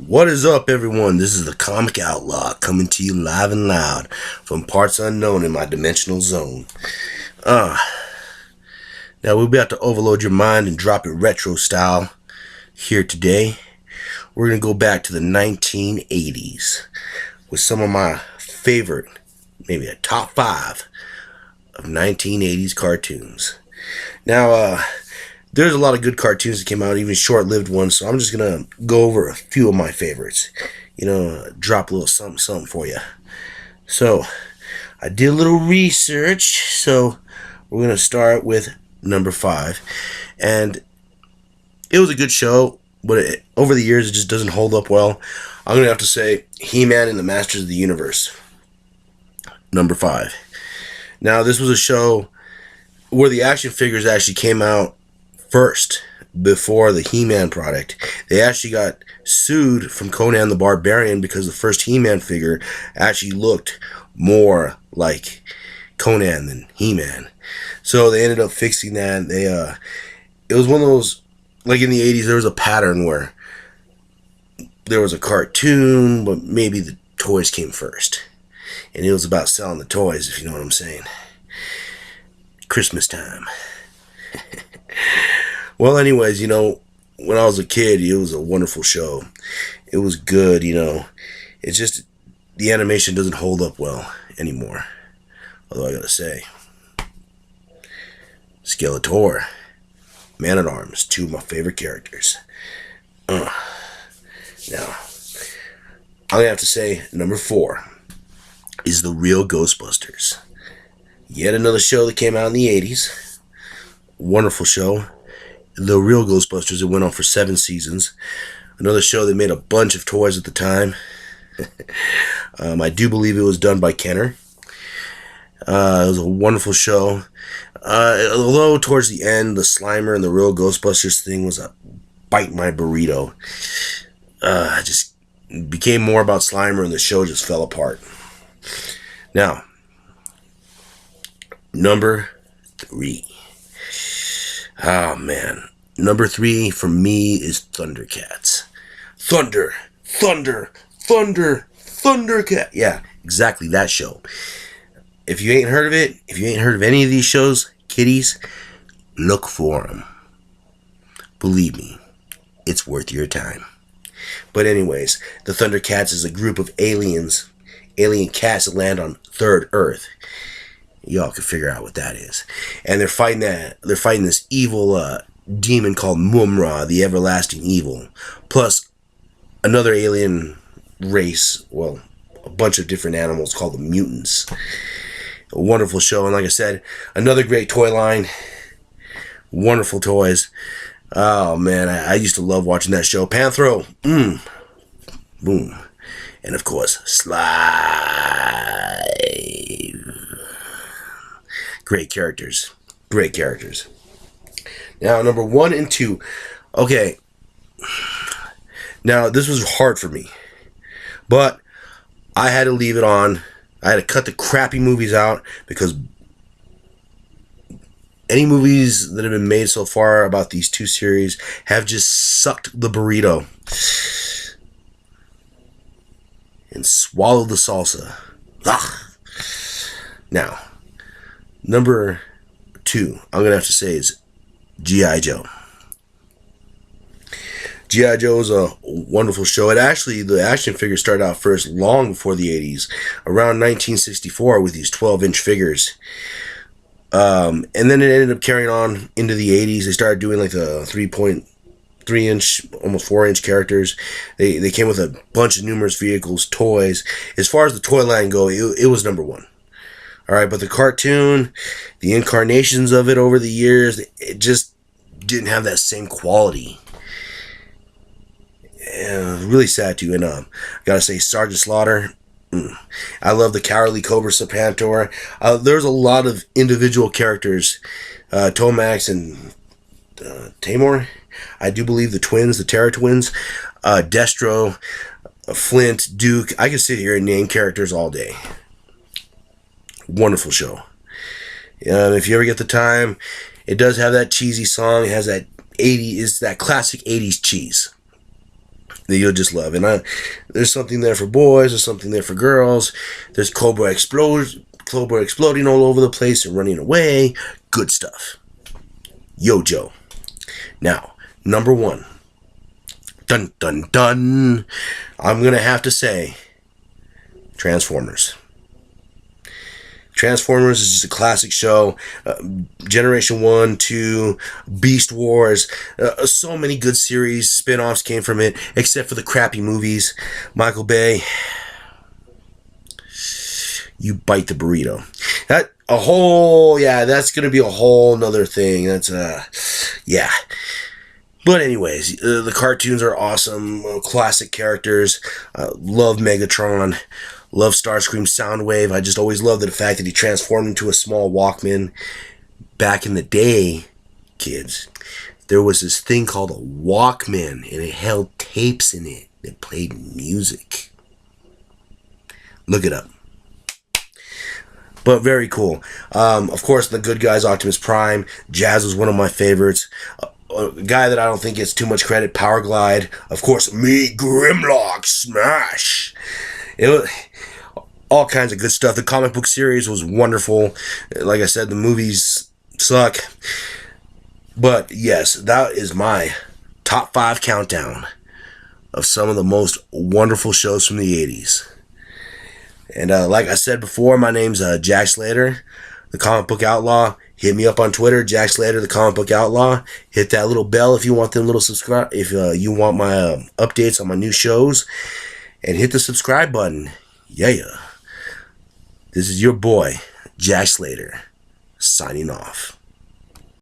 What is up, everyone? This is the Comic Outlaw coming to you live and loud from parts unknown in my dimensional zone. Now we're about to overload your mind and drop it retro style here today. We're going to go back to the 1980s with some of my favorite, maybe a top 5 of 1980s cartoons. Now, there's a lot of good cartoons that came out, even short-lived ones, so I'm just going to go over a few of my favorites. Drop a little something for you. So, I did a little research, so we're going to start with number 5. And it was a good show, but over the years it just doesn't hold up well. I'm going to have to say He-Man and the Masters of the Universe. Number 5. Now, this was a show where the action figures actually came out first before the He-Man product. They actually got sued from Conan the Barbarian because the first He-Man figure actually looked more like Conan than He-Man. So they ended up fixing that. It was one of those, like in the 80s, there was a pattern where there was a cartoon, but maybe the toys came first. And it was about selling the toys, if you know what I'm saying. Christmas time. Well, anyways, when I was a kid, it was a wonderful show. It was good, It's just the animation doesn't hold up well anymore. Although I gotta say, Skeletor, Man-at-Arms, 2 of my favorite characters. Now, I'm gonna have to say number 4 is The Real Ghostbusters. Yet another show that came out in the 80s. Wonderful show. The Real Ghostbusters, it went on for 7 seasons. Another show that made a bunch of toys at the time. I do believe it was done by Kenner. It was a wonderful show. Although towards the end, the Slimer and the Real Ghostbusters thing was a bite my burrito. It just became more about Slimer and the show just fell apart. Now, number 3. Oh, man. Number 3 for me is Thundercats. Thundercat. Yeah, exactly that show. If you ain't heard of it, if you ain't heard of any of these shows, kiddies, look for them. Believe me, it's worth your time. But anyways, the Thundercats is a group of alien cats that land on Third Earth. Y'all can figure out what that is. And they're fighting this evil demon called Mumra, the everlasting evil. Plus another alien race, well, a bunch of different animals called the mutants. A wonderful show, and like I said, another great toy line. Wonderful toys. Oh man, I used to love watching that show. Panthro, boom. And of course, Slide. Great characters. Now, number 1 and 2. Okay. Now, this was hard for me. But I had to leave it on. I had to cut the crappy movies out because any movies that have been made so far about these 2 series have just sucked the burrito and swallowed the salsa. Ugh. Now, number 2, I'm going to have to say is G.I. Joe. G.I. Joe is a wonderful show. The action figures started out first long before the 80s, around 1964 with these 12-inch figures. And then it ended up carrying on into the 80s. They started doing like the 3.3-inch, almost 4-inch characters. They came with a bunch of numerous vehicles, toys. As far as the toy line go, it was number 1. Alright, but the cartoon, the incarnations of it over the years, it just didn't have that same quality. Really sad too. And I gotta say, Sergeant Slaughter, I love the Cowardly Cobra Serpentor. There's a lot of individual characters, Tomax and Tamor. I do believe the twins, the Terra twins, Destro, Flint, Duke. I could sit here and name characters all day. Wonderful show. If you ever get the time, it does have that cheesy song. It has that 80s, that classic 80s cheese. that you'll just love. And there's something there for boys, there's something there for girls. There's Cobra exploding all over the place and running away. Good stuff. Yo, Joe. Now, number 1. Dun, dun, dun. I'm going to have to say Transformers. Transformers is just a classic show. Generation 1, 2, Beast Wars. So many good series, spin-offs came from it, except for the crappy movies. Michael Bay, you bite the burrito. That's going to be a whole nother thing. That's, yeah. But anyways, the cartoons are awesome. Classic characters. Love Megatron. Love Starscream Soundwave. I just always loved the fact that he transformed into a small Walkman. Back in the day, kids, there was this thing called a Walkman, and it held tapes in it that played music. Look it up. But very cool. Of course, the good guys, Optimus Prime. Jazz was one of my favorites. A guy that I don't think gets too much credit, Powerglide. Of course, me, Grimlock, Smash. It was all kinds of good stuff. The comic book series was wonderful. Like I said, the movies suck. But yes, that is my top 5 countdown of some of the most wonderful shows from the 80s. And like I said before, my name's Jack Slater, the Comic Book Outlaw. Hit me up on Twitter, Jack Slater, the Comic Book Outlaw. Hit that little bell if you want them little subscribe. If you want my updates on my new shows, and hit the subscribe button. Yeah. This is your boy, Jack Slater, signing off.